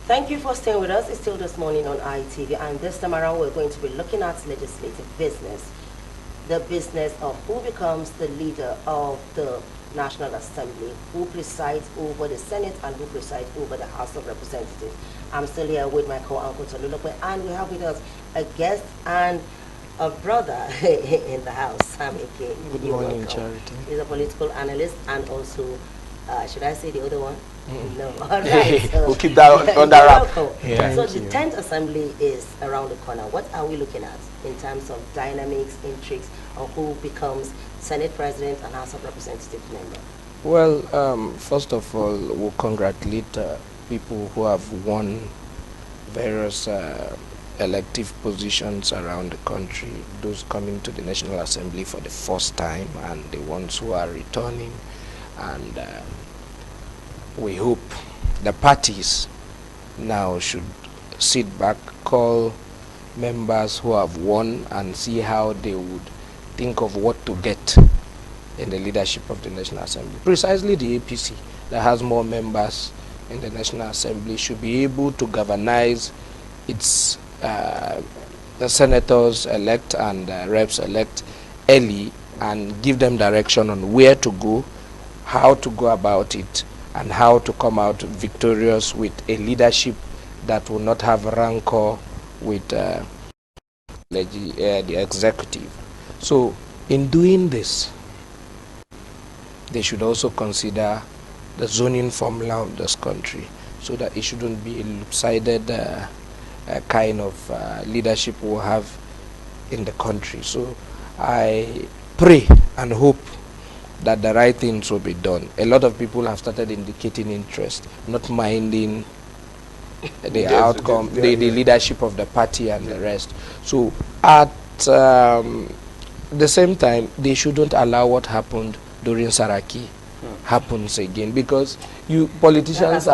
Thank you for staying with us. It's still this morning on ITV, and this time around we're going to be looking at legislative business. The business of who becomes the leader of the National Assembly, who presides over the Senate, and who presides over the House of Representatives. I'm still here with my co-uncle Tolulokwe, and we have with us a guest and a brother in the house, Sam Ike. Good morning, Charity. He's a political analyst and also, should I say the other one? No, all right. So, we'll keep that on that wrap. Yeah, so the 10th Assembly is around the corner. What are we looking at in terms of dynamics, intrigues, or who becomes Senate President and House of Representatives member? Well, first of all, we'll congratulate people who have won various elective positions around the country, those coming to the National Assembly for the first time and the ones who are returning. And we hope the parties now should sit back, call members who have won and see how they would think of what to get in the leadership of the National Assembly. Precisely the APC that has more members in the National Assembly should be able to galvanize its the senators elect and reps elect early and give them direction on where to go, how to go about it, and how to come out victorious with a leadership that will not have rancor with the executive. So in doing this, they should also consider the zoning formula of this country so that it shouldn't be a lopsided kind of leadership we'll have in the country. So I pray and hope that the right things will be done. A lot of people have started indicating interest, not minding the outcome, the leadership of the party and the rest. So at the same time, they shouldn't allow what happened during Saraki happens again, because politicians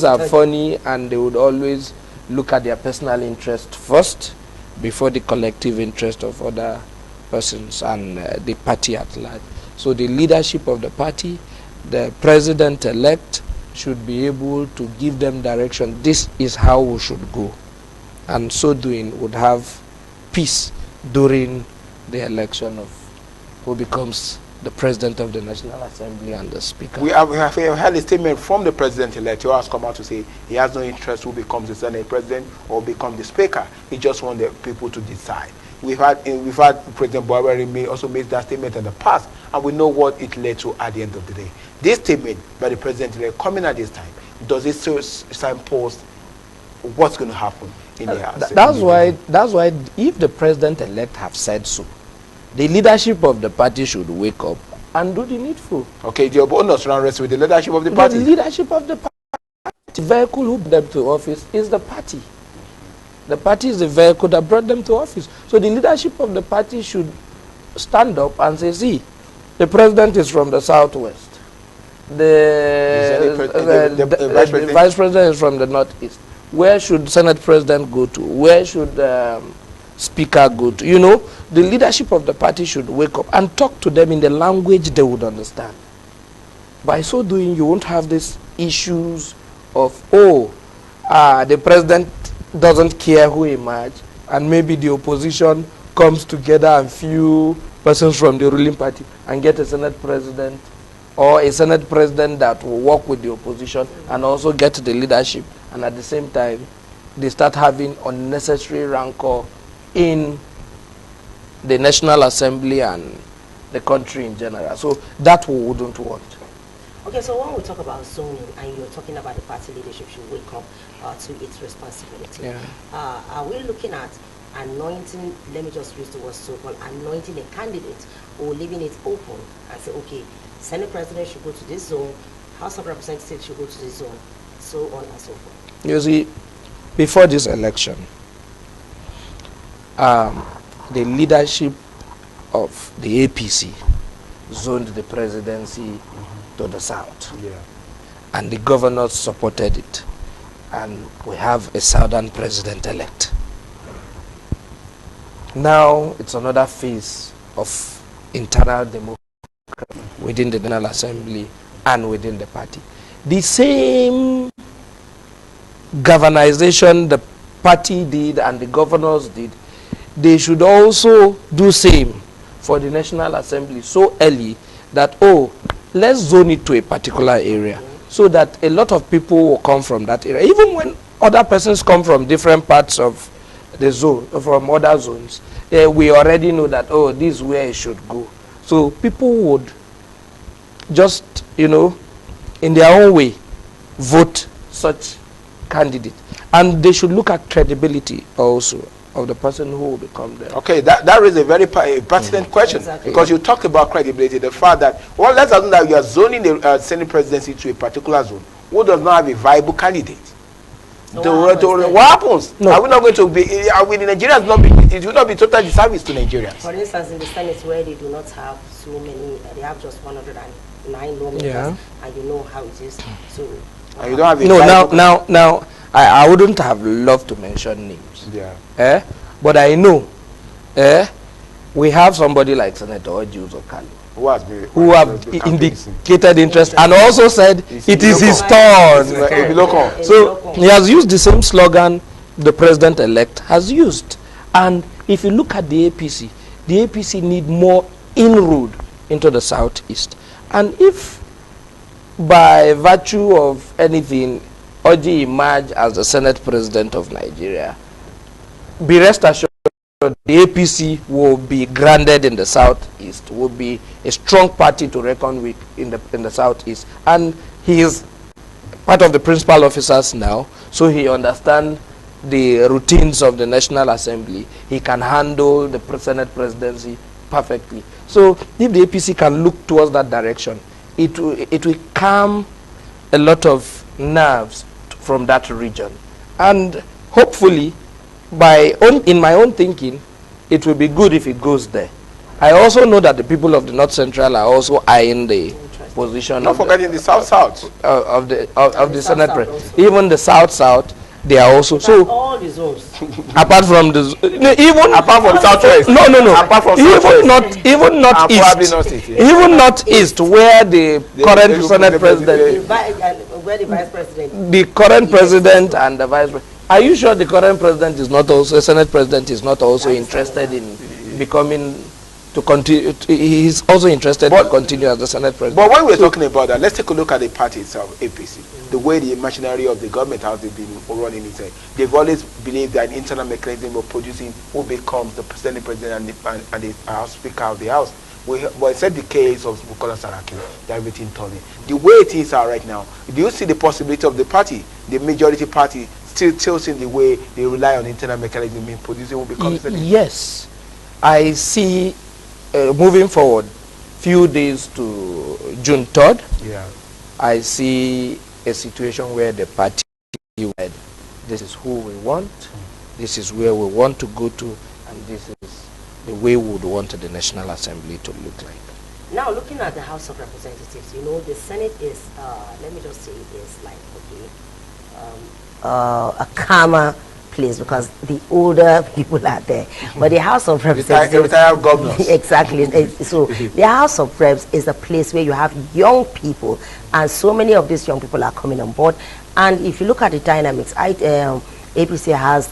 are funny, and they would always look at their personal interest first before the collective interest of other persons and the party at large. So the leadership of the party, the president-elect, should be able to give them direction. This is how we should go. And so doing would have peace during the election of who becomes the president of the National Assembly and the speaker. We have had a statement from the president-elect who has come out to say he has no interest who becomes the Senate president or become the speaker. He just wants the people to decide. We've had President Buhari also made that statement in the past, and we know what it led to at the end of the day. This statement by the president-elect coming at this time, does it still signpost what's going to happen in the House? That's why if the president-elect have said so, the leadership of the party should wake up and do the needful. Okay, the bonus round rests with the leadership of the party. The leadership of the party. The vehicle who brought them to office is the party. The party is the vehicle that brought them to office. So the leadership of the party should stand up and say, see, the president is from the southwest. The vice president is from the northeast. Where should Senate president go to? Where should speaker go to? You know, the leadership of the party should wake up and talk to them in the language they would understand. By so doing, you won't have these issues of, the president doesn't care who emerges, and maybe the opposition comes together and few persons from the ruling party and get a Senate president, or a Senate president that will work with the opposition and also get the leadership, and at the same time they start having unnecessary rancor in the National Assembly and the country in general. So that we wouldn't want. Okay, so when we talk about zoning and you're talking about the party leadership should wake up to its responsibility, Yeah. Are we looking at anointing, let me just use the word so-called, anointing a candidate, or leaving it open and say, okay, Senate President should go to this zone, House of Representatives should go to this zone, so on and so forth? You see, before this election, the leadership of the APC zoned the presidency to the south. Yeah. And the governors supported it. And we have a southern president-elect. Now it's another phase of internal democracy within the National Assembly and within the party. The same governization the party did and the governors did, they should also do same for the National Assembly so early that, oh, let's zone it to a particular area so that a lot of people will come from that area. Even when other persons come from different parts of the zone, from other zones, we already know that, oh, this is where it should go. So people would just, you know, in their own way, vote such candidate. And they should look at credibility also of the person who will become there. Okay, that is a very pertinent question, exactly. because you talk about credibility, the fact that, well, let's assume that you are zoning the Senate presidency to a particular zone who does not have a viable candidate. So What happens? No. Are we not going to be, are we, the Nigerians not be, it will not be total disservice to Nigerians? For instance, in the Senate where they do not have so many, they have just 109 lawmakers, Yeah. and you know how it is. So, And you don't have a No, viable now, I wouldn't have loved to mention names. Yeah. But I know we have somebody like Senator Oji Uzokalo who have indicated interest and also said it is his turn. So he has used the same slogan the president-elect has used. And if you look at the APC need more inroad into the southeast. And if by virtue of anything, Oji emerge as the Senate President of Nigeria, be rest assured the APC will be grounded in the southeast, will be a strong party to reckon with in the southeast. And he is part of the principal officers now, so he understands the routines of the National Assembly. He can handle the Senate presidency perfectly. So if the APC can look towards that direction, it will calm a lot of nerves from that region. And hopefully, in my own thinking, it will be good if it goes there. I also know that the people of the North Central are also eyeing the position. Not forgetting the South of the Senate South President. Even the South, they are also. So all the zones. apart from the even apart from Southwest. No. Apart from even not probably east. not east, yeah. Even not east, where the current Senate President, Where the vice president. the current president and the vice president. Are you sure the current president is not also, Senate president is not also interested in becoming, to continue, he's also interested to continue as the Senate president? But when we're talking about that, let's take a look at the party itself, APC. The way the machinery of the government has been running it. They've always believed that an internal mechanism of producing who becomes the Senate president and the House Speaker of the House. Well, it's the case of Bukola Saraki, that everything turning. The way things are right now, do you see the possibility of the party, the majority party, still tilting the way they rely on internal mechanism in producing who becomes Senate? Yes. I see, moving forward, few days to June 3rd, Yeah. I see a situation where the party said, this is who we want, this is where we want to go to, and this is the way we would want the National Assembly to look like. Now, looking at the House of Representatives, you know, the Senate is, let me just say, is like, okay, a calmer place because the older people are there. But the House of Representatives, retired governors. Exactly. So the House of Reps is a place where you have young people, and so many of these young people are coming on board. And if you look at the dynamics, APC has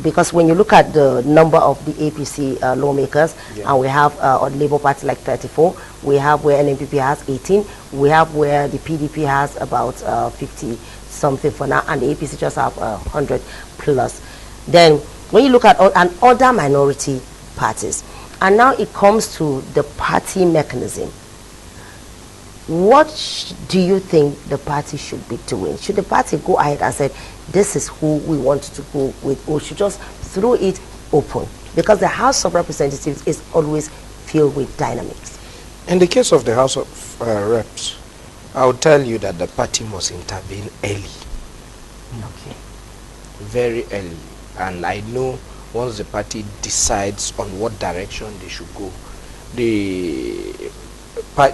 because when you look at the number of the APC lawmakers, Yeah. and we have on Labour Party like 34, we have where NNPP has 18, we have where the PDP has about 50 something for now, and the APC just have 100 plus. Then when you look at other minority parties, and now it comes to the party mechanism, what do you think the party should be doing? Should the party go ahead and say, this is who we want to go with, or should just throw it open? Because the House of Representatives is always filled with dynamics. In the case of the House of Reps, I will tell you that the party must intervene early. Okay. Very early. And I know once the party decides on what direction they should go, the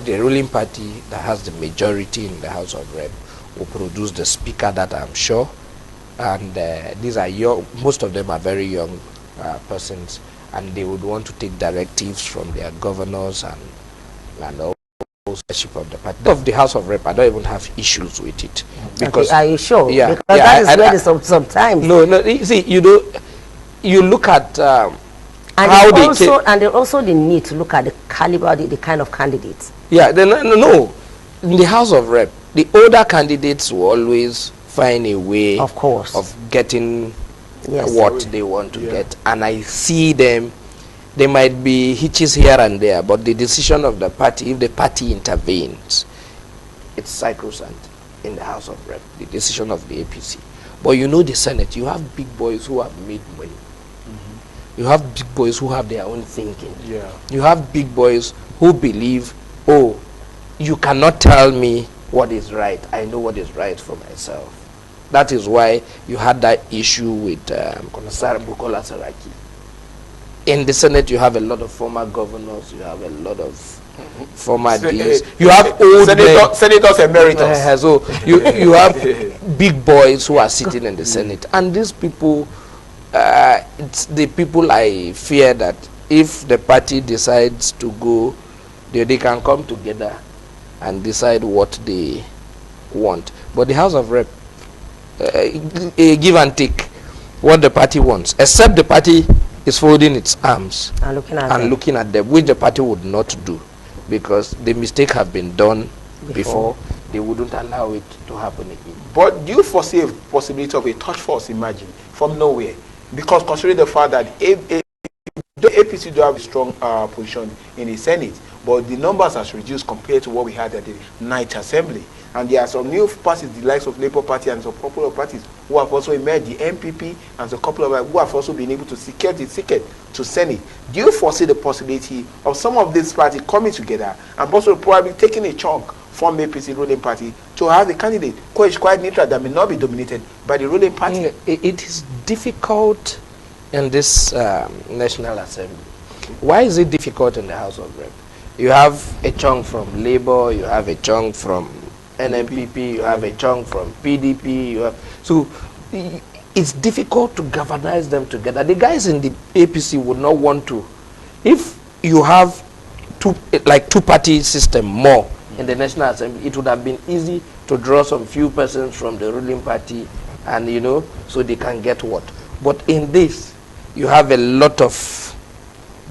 ruling party that has the majority in the House of Reps will produce the speaker that I'm sure. And these are young, most of them are very young persons, and they would want to take directives from their governors and ownership of the party. Of the House of Rep, I don't even have issues with it. Because, okay, are you sure? Yeah, because that is where there's sometimes. No, you see, you look at and how they also, and they also the need to look at the caliber, the kind of candidates. Yeah, no. In the House of Rep, the older candidates will always find a way, of course, of getting yes, what they want to get. And I see them, there might be hitches here and there, but the decision of the party, if the party intervenes, it's sacrosanct in the House of Rep, the decision of the APC. But you know the Senate, you have big boys who have made money. You have big boys who have their own thinking. Yeah. You have big boys who believe, oh, you cannot tell me what is right. I know what is right for myself. That is why you had that issue with Bukola Saraki. In the Senate, you have a lot of former governors. You have a lot of former DAs. You have old senators emeritus. So you have big boys who are sitting in the Senate. And these people, it's the people I fear that if the party decides to go, they can come together and decide what they want. But the House of Rep, a give and take what the party wants, except the party is folding its arms and looking at them, which the party would not do, because the mistake have been done before. They wouldn't allow it to happen again. But do you foresee a possibility of a touch force emerging from nowhere? Because considering the fact that the APC do have a strong position in the Senate, but the numbers has reduced compared to what we had at the Night Assembly. And there are some new parties, the likes of Labour Party and some popular parties who have also emerged, the MPP and a couple of who have also been able to secure the ticket to Senate. Do you foresee the possibility of some of these parties coming together and also probably taking a chunk from APC ruling party to have a candidate who is quite neutral that may not be dominated by the ruling party? It is difficult in this National Assembly. Okay. Why is it difficult in the House of Rep? You have a chunk from Labour, you have a chunk from NMPP, you have a chunk from PDP, so it's difficult to galvanize them together. The guys in the APC would not want to. If you have two-party system more in the National Assembly, it would have been easy to draw some few persons from the ruling party and, so they can get what. But in this, you have a lot of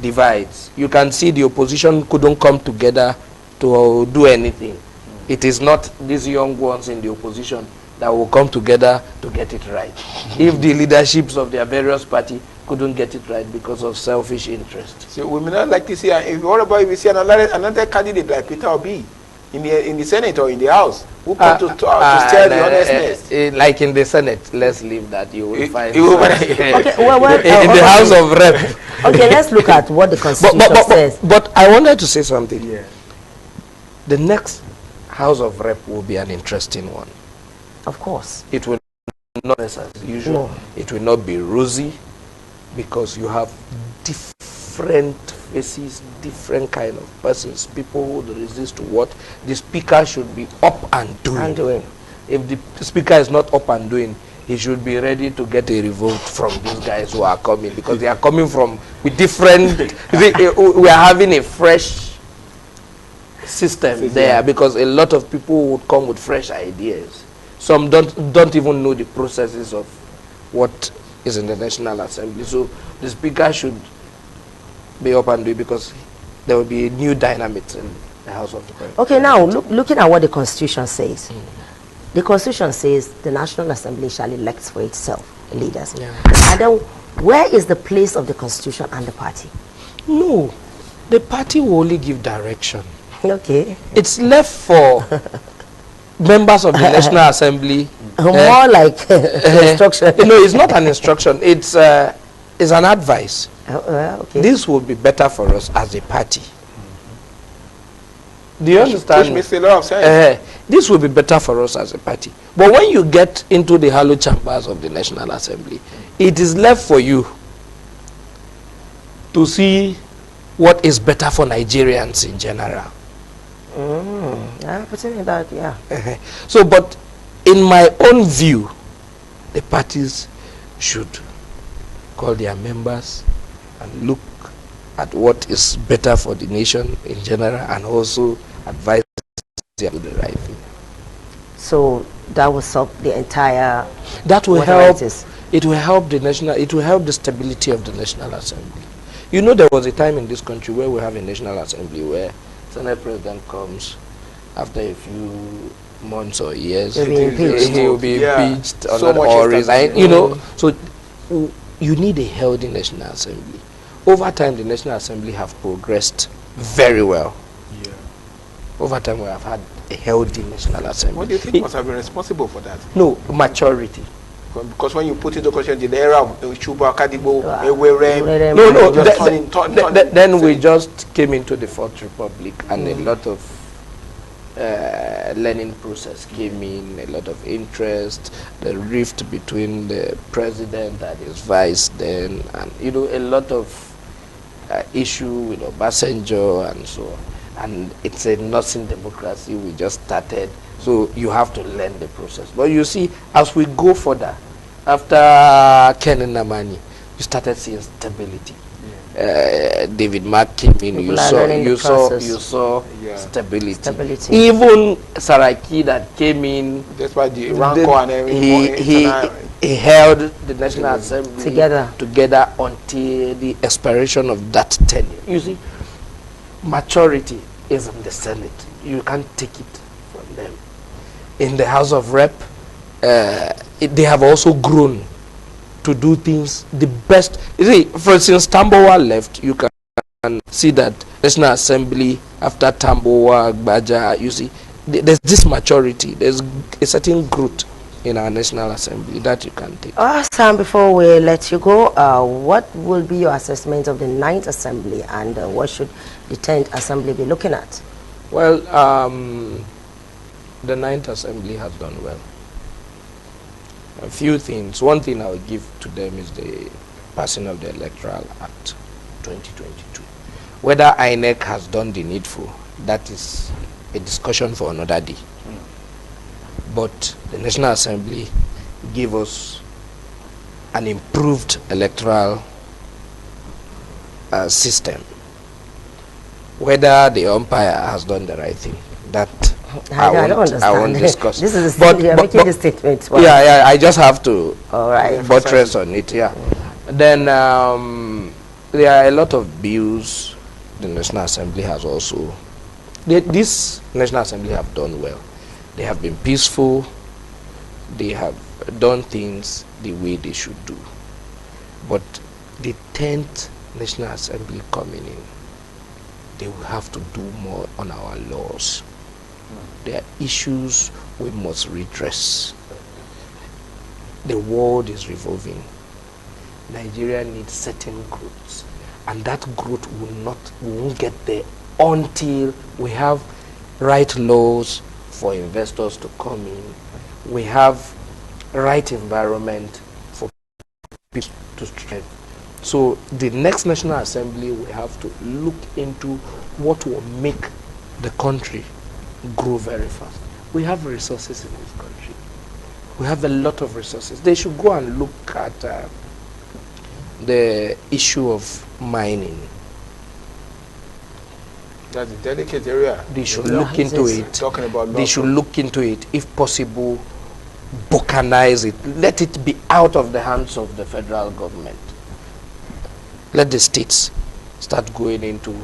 divides. You can see the opposition couldn't come together to do anything. It is not these young ones in the opposition that will come together to get it right. If the leaderships of their various parties couldn't get it right because of selfish interest. So we may not like to see, what about if we see another candidate like Peter Obi in the Senate or in the House who come to steer the honestness? Like in the Senate, let's leave that. You will find okay, in the House of Rep. Okay, let's look at what the Constitution says. But I wanted to say something. Yeah. The next House of Rep will be an interesting one. Of course. It will not as usual. No. It will not be rosy because you have different faces, different kind of persons, people who would resist to what the speaker should be up and doing. If the speaker is not up and doing, he should be ready to get a revolt from these guys who are coming, because they are coming from with different we are having a fresh system there, because a lot of people would come with fresh ideas. Some don't even know the processes of what is in the National Assembly. So the speaker should be up and doing, because there will be new dynamics in the House of Representatives. Okay, now looking at what the Constitution says. The Constitution says the National Assembly shall elect for itself leaders. Yeah. And then where is the place of the Constitution and the party? No, the party will only give direction. Okay. It's left for members of the National Assembly. More like instruction. No, it's not an instruction. It's an advice. Okay. This will be better for us as a party. Do you understand? This will be better for us as a party. But when you get into the hollow chambers of the National Assembly, it is left for you to see what is better for Nigerians in general. Yeah, putting that, yeah. So, but in my own view, the parties should call their members and look at what is better for the nation in general, and also advise do the right thing. So that will solve the entire. That will whatever help. it is. It will help the national. It will help the stability of the National Assembly. You know, there was a time in this country where we have a National Assembly where Senate President comes after a few months or years. He'll be impeached. He will be Yeah. impeached So much or is resign. happening. You know, so you need a healthy National Assembly. Over time, the National Assembly have progressed very well. Yeah. Over time, we have had a healthy National Assembly. What do you think must have been responsible for that? No, maturity. Because when you put into question the era of Chuba, Kadibo, Wow. Ewere, No, no. just Then we just came into the Fourth Republic, and a lot of learning process came in, a lot of interest, the rift between the president and his vice then, and you know, a lot of issue with Obasanjo and so on. And it's a nursing democracy. We just started, so you have to learn the process. But you see, as we go further, after Ken Namani, you started seeing stability. David Mark came in. People are learning the process. You saw Yeah. stability. Even Saraki that came in, That's why the Rancor and everything. he held the National Assembly Together until the expiration of that tenure. You see, maturity is in the Senate. You can't take it from them. In the House of Rep, they have also grown to do things the best. You see, for instance, Tambowa left, you can see that National Assembly after Tambowa, Gbaja, you see, there's this maturity, there's a certain growth in our National Assembly that you can take. Sam, before we let you go, what will be your assessment of the 9th Assembly, and what should the 10th Assembly be looking at? Well, the 9th Assembly has done well. A few things. One thing I will give to them is the passing of the Electoral Act 2022. Whether INEC has done the needful, that is a discussion for another day. But the National Assembly gave us an improved electoral system. Whether the umpire has done the right thing, that I don't understand. I won't discuss. This is you're making the statement. Wow. Yeah, I just have to All right. buttress on it. Yeah. Then there are a lot of bills the National Assembly has also. This National Assembly have done well. They have been peaceful. They have done things the way they should do. But the 10th National Assembly coming in, they will have to do more on our laws. There are issues we must redress. The world is revolving. Nigeria needs certain growth, and that growth we won't get there until we have right laws for investors to come in. We have right environment for people to strive. So the next National Assembly, we have to look into what will make the country grow very fast. We have resources in this country. We have a lot of resources. They should go and look at the issue of mining. That's a delicate area. They should look into it. Talking about They should look into it, if possible, balkanize it. Let it be out of the hands of the federal government. Let the states start going into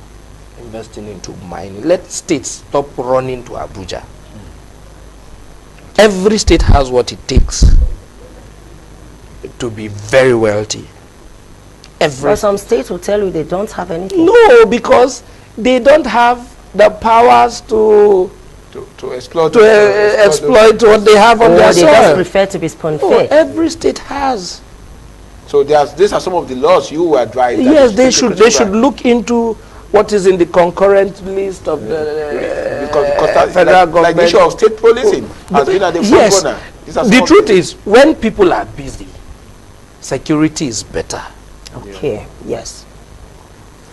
investing into mining. Let states stop running to Abuja. Every state has what it takes to be very wealthy. But some states will tell you they don't have anything. No, because they don't have the powers to exploit exploit what they have on their they soil. just prefer to be spoon-fed. Every state has. So these are some of the laws you were driving. Yes, they should look into what is in the concurrent list of the federal government. Like the issue of state policing has been at the yes, forefront. the truth is, when people are busy, security is better. Okay, yes.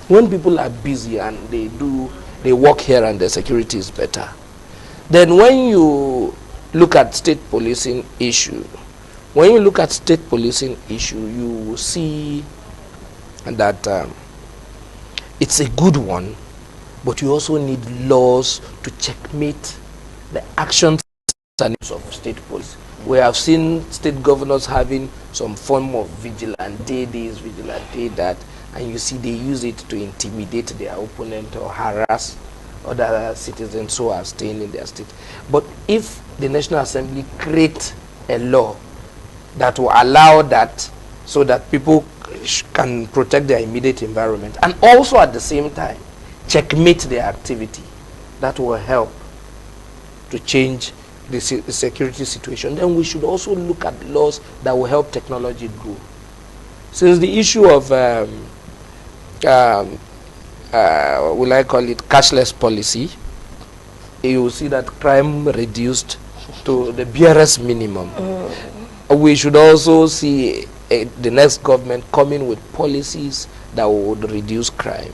When people are busy and they work here and the security is better. Then when you look at state policing issue, you will see that it's a good one, but you also need laws to checkmate the actions and use of state police. We have seen state governors having some form of vigilante this, vigilante that, and you see they use it to intimidate their opponent or harass other citizens who are staying in their state. But if the National Assembly create a law that will allow that, so that people can protect their immediate environment, and also at the same time checkmate their activity, that will help to change the security situation. Then we should also look at laws that will help technology grow. Since the issue of will I call it cashless policy, you will see that crime reduced to the barest minimum. We should also see the next government coming with policies that would reduce crime.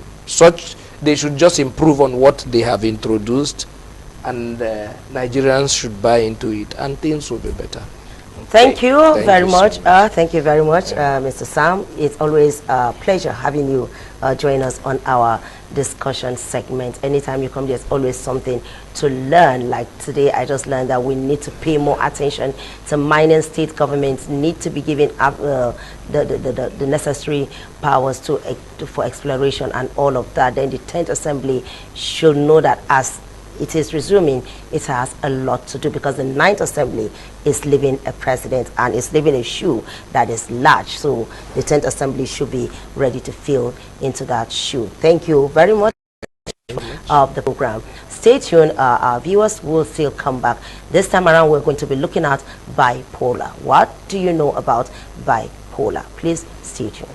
They should just improve on what they have introduced, and Nigerians should buy into it, and things will be better. Thank you very much. So much. Thank you very much, Mr. Sam. It's always a pleasure having you join us on our discussion segment. Anytime you come, there's always something to learn. Like today, I just learned that we need to pay more attention to mining. State governments need to be given the necessary powers for exploration and all of that. Then the 10th Assembly should know that as it is resuming, it has a lot to do, because the 9th Assembly is leaving a president and is leaving a shoe that is large. So the 10th Assembly should be ready to fill into that shoe. Thank you very much of the program. Stay tuned. Our viewers will still come back. This time around, we're going to be looking at bipolar. What do you know about bipolar? Please stay tuned.